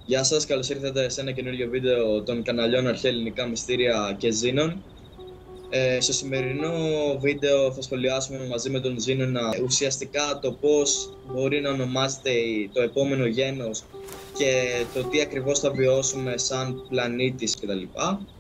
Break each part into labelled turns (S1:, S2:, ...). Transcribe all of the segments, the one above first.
S1: Γεια σας, καλώς ήρθατε σε ένα καινούριο βίντεο των καναλιών Αρχαία Ελληνικά Μυστήρια και Ζήνων. Στο σημερινό βίντεο θα σχολιάσουμε μαζί με τον Ζήνωνα ουσιαστικά το πώς μπορεί να ονομάζεται το επόμενο γένος και το τι ακριβώς θα βιώσουμε σαν πλανήτης κτλ.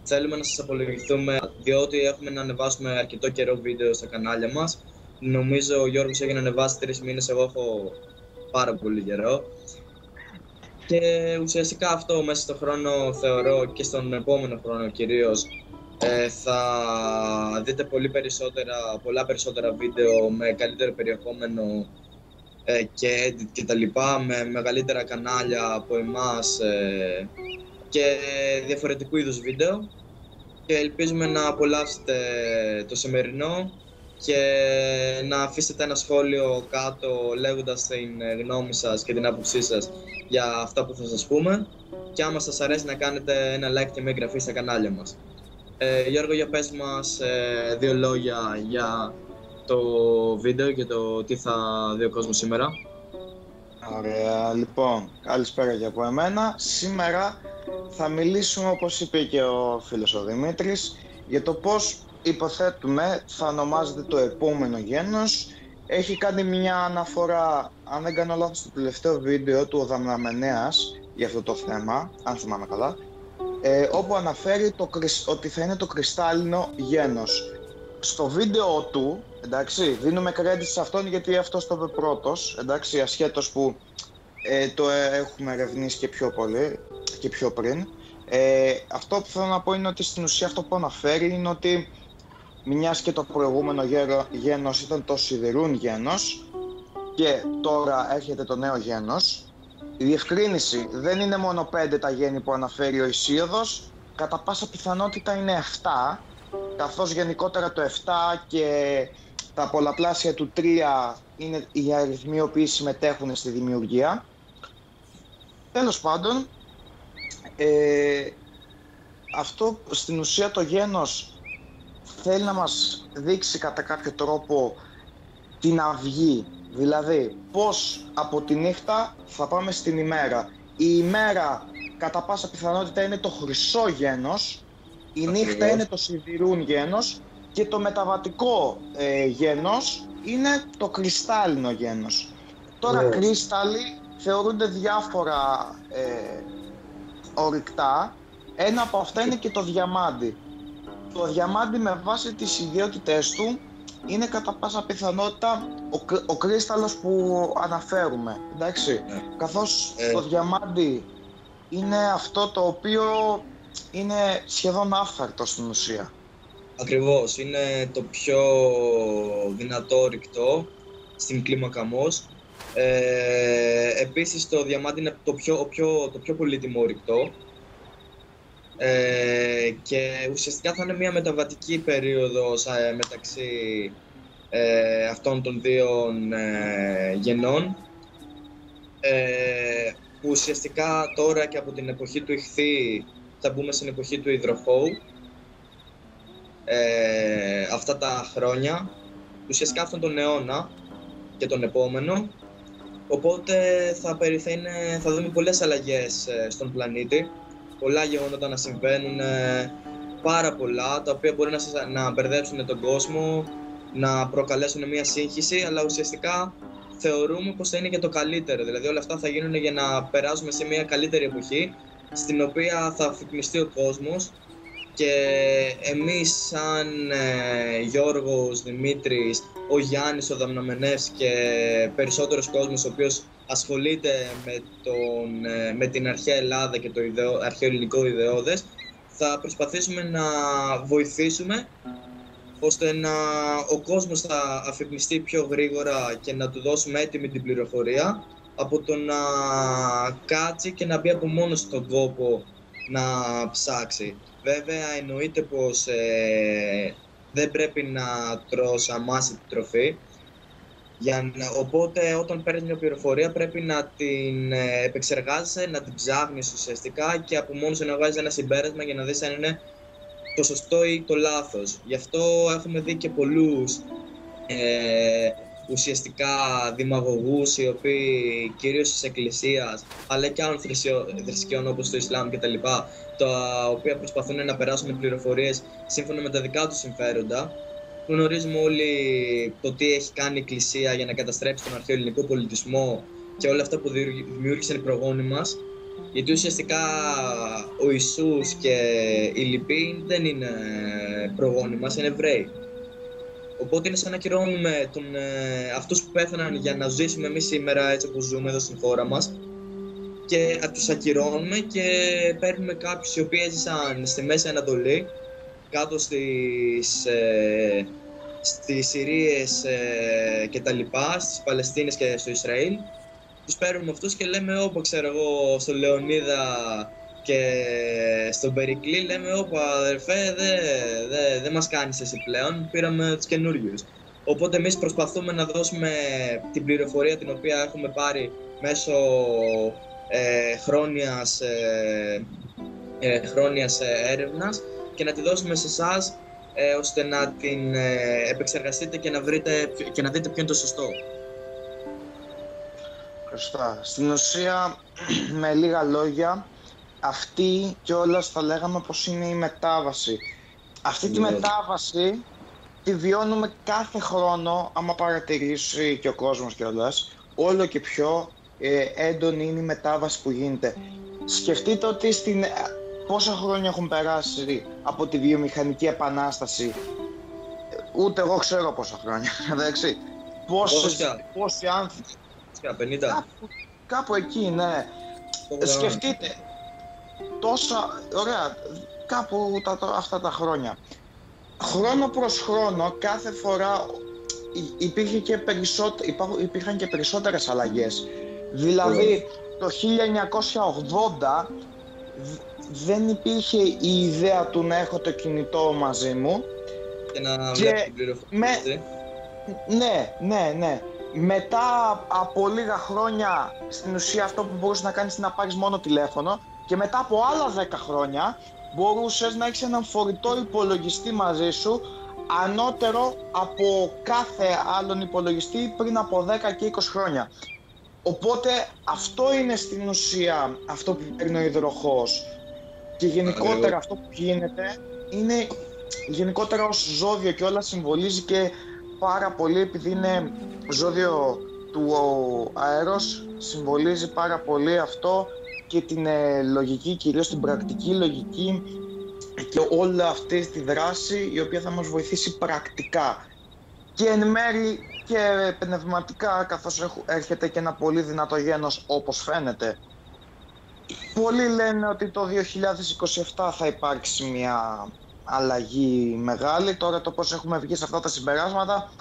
S1: Θέλουμε να σας απολογηθούμε διότι έχουμε να ανεβάσουμε αρκετό καιρό βίντεο στα κανάλια μας. Νομίζω ο Γιώργος έχει να ανεβάσει 3 μήνες, εγώ έχω πάρα πολύ καιρό. Και ουσιαστικά αυτό μέσα στον χρόνο, θεωρώ, και στον επόμενο χρόνο κυρίως, θα δείτε πολλά περισσότερα βίντεο με καλύτερο περιεχόμενο και edit και τα λοιπά, με μεγαλύτερα κανάλια από εμάς και διαφορετικού είδους βίντεο. Και ελπίζουμε να απολαύσετε το σημερινό και να αφήσετε ένα σχόλιο κάτω λέγοντας την γνώμη σας και την άποψή σας για αυτά που θα σας πούμε, και άμα σας αρέσει να κάνετε ένα like και μια εγγραφή στα κανάλια μας. Γιώργο, για πες μας 2 λόγια για το βίντεο και το τι θα δει ο κόσμος σήμερα.
S2: Ωραία, λοιπόν, καλησπέρα και από εμένα. Σήμερα θα μιλήσουμε, όπως είπε και ο φίλος ο Δημήτρης, για το πώς υποθέτουμε θα ονομάζεται το επόμενο γένος. Έχει κάνει μια αναφορά, αν δεν κάνω λάθος, στο τελευταίο βίντεο του ο Δαμναμενέας για αυτό το θέμα, αν θυμάμαι καλά, όπου αναφέρει ότι θα είναι το κρυστάλλινο γένος. Στο βίντεο του, εντάξει, δίνουμε credit σε αυτόν γιατί αυτός το είπε πρώτος, εντάξει, ασχέτως που το έχουμε ερευνήσει και πιο πολύ και πιο πριν. Αυτό που θέλω να πω είναι ότι στην ουσία αυτό που αναφέρει είναι ότι μιας και το προηγούμενο γένος ήταν το σιδηρούν γένος και τώρα έρχεται το νέο γένος. Η διευκρίνηση, δεν είναι μόνο 5 τα γέννη που αναφέρει ο Ησίωδος, κατά πάσα πιθανότητα είναι 7, καθώς γενικότερα το 7 και τα πολλαπλάσια του 3 είναι οι αριθμοί οι οποίοι συμμετέχουν στη δημιουργία. Τέλος πάντων, αυτό στην ουσία το γένος θέλει να μας δείξει κατά κάποιο τρόπο την αυγή, δηλαδή πώς από τη νύχτα θα πάμε στην ημέρα. Η ημέρα κατά πάσα πιθανότητα είναι το χρυσό γένος, η νύχτα είναι το σιδηρούν γένος και το μεταβατικό γένος είναι το κρυστάλλινο γένος. Τώρα κρύσταλλοι θεωρούνται διάφορα ορυκτά, ένα από αυτά είναι και το διαμάντι. Το διαμάντι με βάση τις ιδιότητες του είναι κατά πάσα πιθανότητα ο κρύσταλλος που αναφέρουμε, εντάξει, καθώς το διαμάντι είναι αυτό το οποίο είναι σχεδόν άφθαρτο στην ουσία.
S1: Ακριβώς, είναι το πιο δυνατό ορυκτό στην κλίμακα Mohs. Επίσης το διαμάντι είναι το πιο πολύτιμο ορυκτό. Και ουσιαστικά θα είναι μια μεταβατική περίοδος μεταξύ αυτών των δύο γενών, που ουσιαστικά τώρα και από την εποχή του Ιχθύ θα μπούμε στην εποχή του Υδροχόου, αυτά τα χρόνια, ουσιαστικά αυτόν τον αιώνα και τον επόμενο. Οπότε θα δούμε πολλές αλλαγές στον πλανήτη, πολλά γεγονότα να συμβαίνουν, πάρα πολλά, τα οποία μπορεί να μπερδέψουν τον κόσμο, να προκαλέσουν μια σύγχυση, αλλά ουσιαστικά θεωρούμε πως θα είναι και το καλύτερο. Δηλαδή όλα αυτά θα γίνουν για να περάσουμε σε μια καλύτερη εποχή, στην οποία θα αφυπνιστεί ο κόσμος και εμείς σαν Γιώργος, Δημήτρης, ο Γιάννης, ο Δαμναμενές και περισσότερος κόσμος ο οποίος ασχολείται με την αρχαία Ελλάδα και το αρχαίο ελληνικό ιδεώδες, θα προσπαθήσουμε να βοηθήσουμε ώστε ο κόσμος θα αφυπνιστεί πιο γρήγορα και να του δώσουμε έτοιμη την πληροφορία από το να κάτσει και να μπει από μόνος στον κόπο να ψάξει. Βέβαια εννοείται πως δεν πρέπει να τρως αμάσιτη τροφή, οπότε όταν παίρνεις μια πληροφορία πρέπει να την επεξεργάζεσαι, να την ψάχνεις ουσιαστικά και από μόνος να βγάζεις ένα συμπέρασμα για να δεις αν είναι το σωστό ή το λάθος. Γι' αυτό έχουμε δει και πολλούς ουσιαστικά δημαγωγούς οι οποίοι κυρίως της Εκκλησίας αλλά και άλλων θρησκειών όπως το Ισλάμ κτλ. Τα οποία προσπαθούν να περάσουν πληροφορίες σύμφωνα με τα δικά τους συμφέροντα. Γνωρίζουμε όλοι το τι έχει κάνει η Εκκλησία για να καταστρέψει τον αρχαίο ελληνικό πολιτισμό και όλα αυτά που δημιούργησαν οι προγόνοι μας. Γιατί ουσιαστικά ο Ιησούς και οι λοιποί δεν είναι προγόνοι μας, είναι Εβραίοι. Οπότε είναι σαν να ακυρώνουμε αυτούς που πέθαναν για να ζήσουμε εμείς σήμερα έτσι όπως ζούμε εδώ στην χώρα μας και τους ακυρώνουμε και παίρνουμε κάποιους οι οποίοι έζησαν στη Μέση Ανατολή, κάτω στις Συρίες και τα λοιπά, στις Παλαιστίνες και στο Ισραήλ. Τους παίρνουμε αυτούς και λέμε όπα, ξέρω εγώ, στον Λεωνίδα και στον Περικλή, λέμε όπα αδερφέ, δεν μας κάνεις εσύ πλέον, πήραμε τους καινούριους. Οπότε εμείς προσπαθούμε να δώσουμε την πληροφορία την οποία έχουμε πάρει μέσω χρόνιας έρευνας και να τη δώσουμε σε εσάς ώστε να την επεξεργαστείτε και να δείτε ποιο είναι το σωστό.
S2: Σωστά. Στην ουσία, με λίγα λόγια, αυτή κιόλας θα λέγαμε πως είναι η μετάβαση. Αυτή τη μετάβαση τη βιώνουμε κάθε χρόνο, άμα παρατηρήσει και ο κόσμος κιόλας, όλο και πιο έντονη είναι η μετάβαση που γίνεται. Σκεφτείτε ότι πόσα χρόνια έχουν περάσει από τη βιομηχανική επανάσταση, ούτε εγώ ξέρω πόσα χρόνια, εντάξει. Πόσοι άνθρωποι...
S1: 50.
S2: Κάπου εκεί, ναι. Σκεφτείτε, τόσα, ωραία, κάπου αυτά τα χρόνια. Χρόνο προς χρόνο, κάθε φορά υπήρχαν και περισσότερες αλλαγές. Δηλαδή, το 1980 δεν υπήρχε η ιδέα του να έχω το κινητό μαζί μου.
S1: Και να βλέπω την πληροφορία.
S2: Ναι. Μετά από λίγα χρόνια, στην ουσία αυτό που μπορούσες να κάνεις είναι να πάρεις μόνο τηλέφωνο και μετά από άλλα 10 χρόνια μπορούσες να έχεις έναν φορητό υπολογιστή μαζί σου ανώτερο από κάθε άλλον υπολογιστή πριν από 10 και 20 χρόνια. Οπότε αυτό είναι στην ουσία αυτό που παίρνει ο υδροχόος και γενικότερα αυτό που γίνεται είναι γενικότερα ως ζώδιο και όλα συμβολίζει και πάρα πολύ, επειδή είναι ζώδιο του αέρος, συμβολίζει πάρα πολύ αυτό και την λογική, κυρίως την πρακτική λογική και όλη αυτή τη δράση η οποία θα μας βοηθήσει πρακτικά και εν μέρει και πνευματικά, καθώς έρχεται και ένα πολύ δυνατό γένος όπως φαίνεται. Πολλοί λένε ότι το 2027 θα υπάρξει μια αλλαγή μεγάλη. Τώρα το πώς έχουμε βγει σε αυτά τα συμπεράσματα,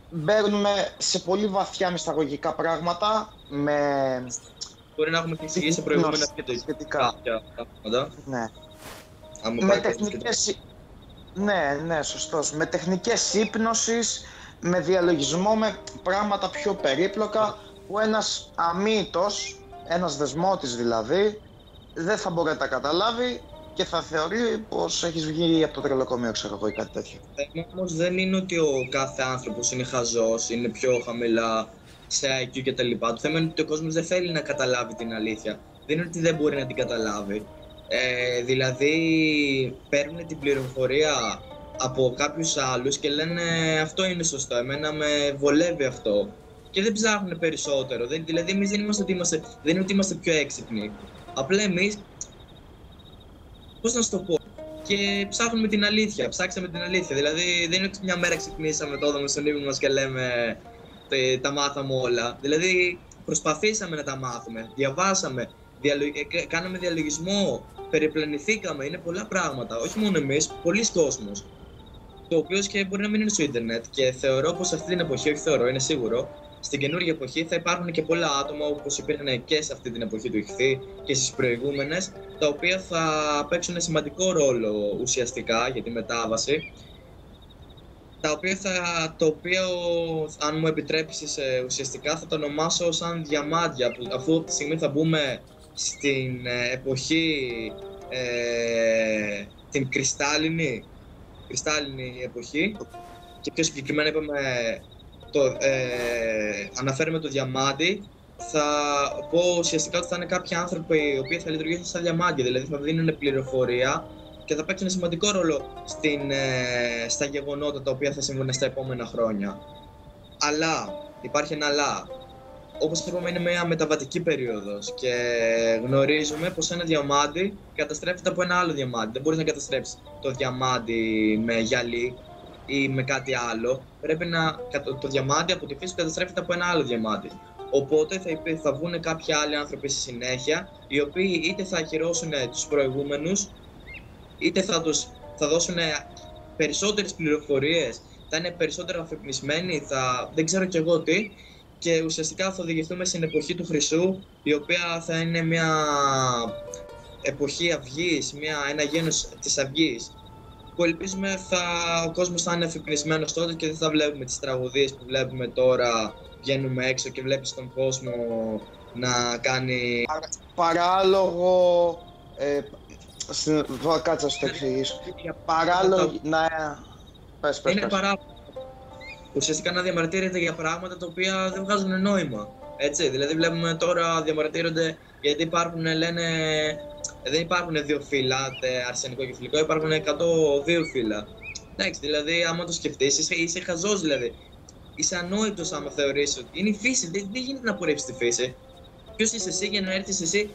S2: μπαίνουμε σε πολύ βαθιά μυσταγωγικά πράγματα
S1: μπορεί να έχουμε και εξηγήσει σε προηγούμενα
S2: σχετικά. Ναι. Ναι, σωστός. Με τεχνικές ύπνωσης, με διαλογισμό, με πράγματα πιο περίπλοκα που ένας αμύητος, ένας δεσμότης δηλαδή, δεν θα μπορεί να τα καταλάβει και θα θεωρεί πως έχεις βγει από το τρελοκομείο, ξέρω εγώ, ή κάτι τέτοιο.
S1: Όμως δεν είναι ότι ο κάθε άνθρωπος είναι χαζός, είναι πιο χαμηλά σε IQ κτλ. Το θέμα είναι ότι ο κόσμος δεν θέλει να καταλάβει την αλήθεια. Δεν είναι ότι δεν μπορεί να την καταλάβει. Δηλαδή παίρνουν την πληροφορία από κάποιους άλλους και λένε αυτό είναι σωστό, εμένα με βολεύει αυτό. Και δεν ψάχνουν περισσότερο. Δηλαδή εμείς δεν είναι ότι είμαστε πιο έξυπνοι. Απλά εμείς, πώς να σου το πω, και ψάχνουμε την αλήθεια, ψάξαμε την αλήθεια. Δηλαδή δεν είναι ότι μια μέρα ξυπνήσαμε τώρα στον ύπνο μας και λέμε τα μάθαμε όλα. Δηλαδή προσπαθήσαμε να τα μάθουμε, διαβάσαμε, κάναμε διαλογισμό, περιπλανηθήκαμε, είναι πολλά πράγματα. Όχι μόνο εμείς, πολλοί κόσμος. Το οποίο και μπορεί να μην είναι στο ίντερνετ και θεωρώ πως αυτή την εποχή, όχι θεωρώ, είναι σίγουρο, στην καινούργια εποχή θα υπάρχουν και πολλά άτομα όπως υπήρχαν και σε αυτή την εποχή του ηχθή και στις προηγούμενες, τα οποία θα παίξουν σημαντικό ρόλο ουσιαστικά για τη μετάβαση, το οποίο αν μου επιτρέψεις ουσιαστικά θα το ονομάσω σαν διαμάντια, αφού από τη στιγμή θα μπούμε στην εποχή την κρυστάλλινη εποχή και πιο συγκεκριμένα είπαμε αναφέρουμε το διαμάντι, θα πω ουσιαστικά ότι θα είναι κάποιοι άνθρωποι οι οποίοι θα λειτουργήσουν σαν διαμάντι, δηλαδή θα δίνουν πληροφορία και θα παίξουν σημαντικό ρόλο στα γεγονότα τα οποία θα συμβούν στα επόμενα χρόνια. Αλλά, υπάρχει ένα αλλά. Όπως είπαμε, είναι μια μεταβατική περίοδος και γνωρίζουμε πως ένα διαμάντι καταστρέφεται από ένα άλλο διαμάντι. Δεν μπορείς να καταστρέψεις το διαμάντι με γυαλί ή με κάτι άλλο. Πρέπει το διαμάντι από τη φύση καταστρέφεται από ένα άλλο διαμάντι. Οπότε θα βγουν κάποιοι άλλοι άνθρωποι στη συνέχεια, οι οποίοι είτε θα ακυρώσουν τους προηγούμενους, είτε θα δώσουν περισσότερες πληροφορίες, θα είναι περισσότερο αφυπνισμένοι, δεν ξέρω κι εγώ τι, και ουσιαστικά θα οδηγηθούμε στην εποχή του Χρυσού, η οποία θα είναι μια εποχή αυγής, ένα γένος της αυγής, που ελπίζουμε ο κόσμος θα είναι αφυπνισμένος τότε και δεν θα βλέπουμε τις τραγωδίες που βλέπουμε τώρα. Βγαίνουμε έξω και βλέπεις τον κόσμο να κάνει
S2: παράλογο. Κάτσε να σου το εξηγήσω. Παράλογο να. Πες.
S1: Είναι παράλογο. Ουσιαστικά να διαμαρτύρεται για πράγματα τα οποία δεν βγάζουν νόημα. Έτσι, δηλαδή βλέπουμε τώρα διαμαρτύρονται γιατί δεν υπάρχουν δύο φύλλα, αρσενικό και φιλικό, υπάρχουν 102 φύλλα. Εντάξει, δηλαδή άμα το σκεφτείς είσαι χαζός δηλαδή. Είσαι ανόητος άμα θεωρείς ότι είναι η φύση, δεν γίνεται να απορρίψεις τη φύση. Ποιος είσαι εσύ για να έρθεις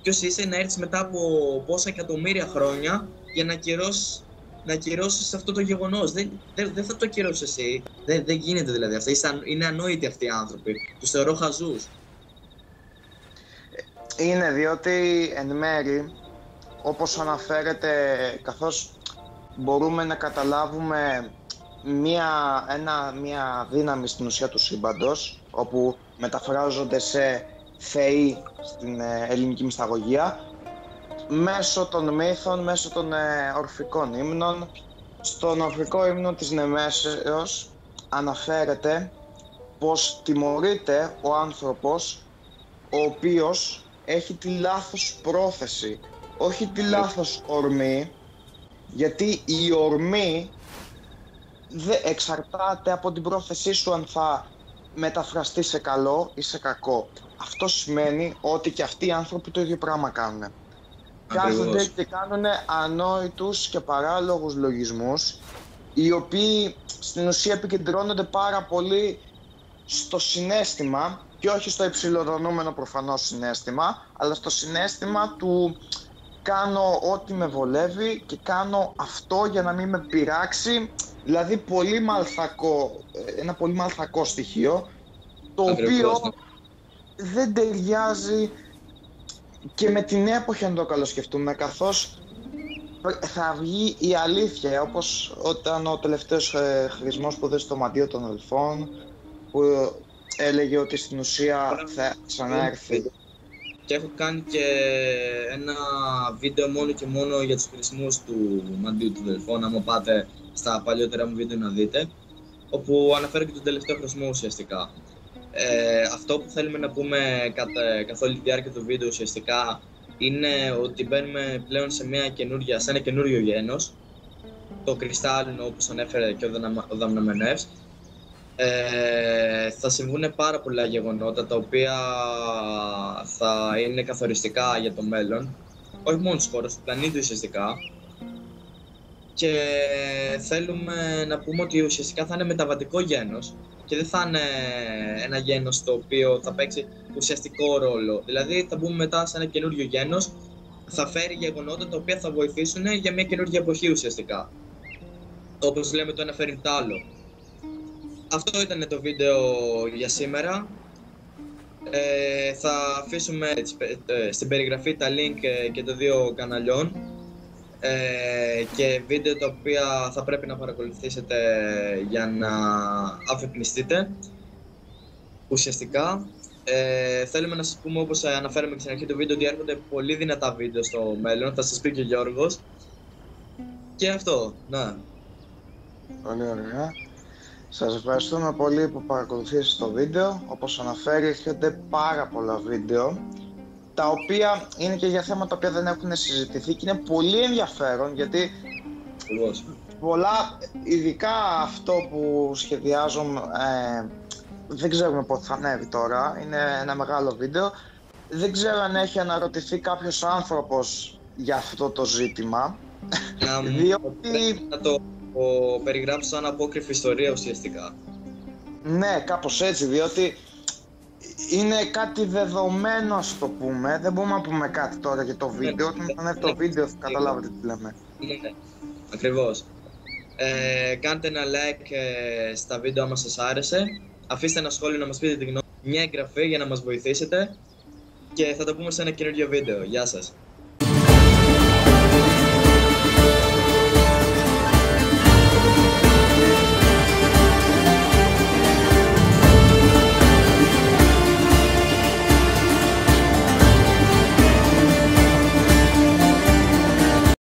S1: ποιος είσαι να έρθεις μετά από πόσα εκατομμύρια χρόνια για να ακυρώσεις αυτό το γεγονός. Δεν θα το ακυρώσεις εσύ. Δεν γίνεται δηλαδή αυτό. Είναι ανόητοι αυτοί οι άνθρωποι. Τους θεωρώ χαζούς.
S2: Είναι διότι εν μέρη, όπως αναφέρεται, καθώς μπορούμε να καταλάβουμε μια δύναμη στην ουσία του σύμπαντος, όπου μεταφράζονται σε θεοί στην ελληνική μυσταγωγία, μέσω των μύθων, μέσω των ορφικών ύμνων. Στον ορφικό ύμνο της Νεμέσεως αναφέρεται πως τιμωρείται ο άνθρωπος ο οποίος έχει τη λάθος πρόθεση, όχι τη λάθος ορμή, γιατί η ορμή εξαρτάται από την πρόθεσή σου αν θα μεταφραστεί σε καλό ή σε κακό. Αυτό σημαίνει ότι και αυτοί οι άνθρωποι το ίδιο πράγμα κάνουν. Κάθονται και κάνουν ανόητους και παράλογους λογισμούς, οι οποίοι στην ουσία επικεντρώνονται πάρα πολύ στο συναίσθημα και όχι στο υψηλοδονούμενο προφανώς συναίσθημα, αλλά στο συναίσθημα του κάνω ό,τι με βολεύει και κάνω αυτό για να μην με πειράξει. Δηλαδή ένα πολύ μαλθακό στοιχείο, το οποίο δεν ταιριάζει και με την εποχή, αν το καλοσκεφτούμε, καθώς θα βγει η αλήθεια, όπως όταν ο τελευταίος χρησμός που δες στο μαντίο των Ελφών, που έλεγε ότι στην ουσία θα ξαναέρθει.
S1: Και έχω κάνει και ένα βίντεο μόνο και μόνο για τους χρησμούς του μαντίου των Ελφών, άμα πάτε στα παλιότερα μου βίντεο να δείτε, όπου αναφέρω και τον τελευταίο χρησμό ουσιαστικά. Αυτό που θέλουμε να πούμε καθ' όλη τη διάρκεια του βίντεο ουσιαστικά είναι ότι μπαίνουμε πλέον σε ένα καινούριο γένος, το κρυστάλλινο, όπως ανέφερε και ο Δαμναμενεύς. Θα συμβούν πάρα πολλά γεγονότα τα οποία θα είναι καθοριστικά για το μέλλον, όχι μόνο της χώρας, του πλανήτη ουσιαστικά. Και θέλουμε να πούμε ότι ουσιαστικά θα είναι μεταβατικό γένος και δεν θα είναι ένα γένος το οποίο θα παίξει ουσιαστικό ρόλο. Δηλαδή θα μπούμε μετά σε ένα καινούριο γένος, θα φέρει γεγονότα τα οποία θα βοηθήσουν για μια καινούργια εποχή ουσιαστικά. Όπως λέμε, το ένα φέρει το άλλο. Αυτό ήταν το βίντεο για σήμερα. Θα αφήσουμε στην περιγραφή τα link και των δύο καναλιών και βίντεο τα οποία θα πρέπει να παρακολουθήσετε για να αφυπνιστείτε ουσιαστικά. Θέλουμε να σας πούμε, όπως αναφέραμε και στην αρχή του βίντεο, ότι έρχονται πολύ δυνατά βίντεο στο μέλλον, θα σας πει και ο Γιώργος. Και αυτό, να.
S2: Πολύ ωραία. Σας ευχαριστούμε πολύ που παρακολουθήσατε το βίντεο. Όπως αναφέρει, έρχονται πάρα πολλά βίντεο, τα οποία είναι και για θέματα που δεν έχουν συζητηθεί και είναι πολύ ενδιαφέρον, γιατί πολλά, ειδικά αυτό που σχεδιάζω, δεν ξέρουμε πότε θα ανέβει τώρα, είναι ένα μεγάλο βίντεο. Δεν ξέρω αν έχει αναρωτηθεί κάποιος άνθρωπος για αυτό το ζήτημα, διότι...
S1: Να το περιγράψω σαν απόκριφη ιστορία ουσιαστικά.
S2: Ναι, κάπως έτσι, διότι είναι κάτι δεδομένο, ας το πούμε. Δεν μπορούμε να πούμε κάτι τώρα για το βίντεο. Όταν θα ανέβει το βίντεο θα καταλάβετε τι λέμε.
S1: Ναι, ακριβώς. Κάντε ένα like στα βίντεο άμα σας άρεσε. Αφήστε ένα σχόλιο να μας πείτε τη γνώμη. Μια εγγραφή για να μας βοηθήσετε. Και θα τα πούμε σε ένα καινούργιο βίντεο. Γεια σας.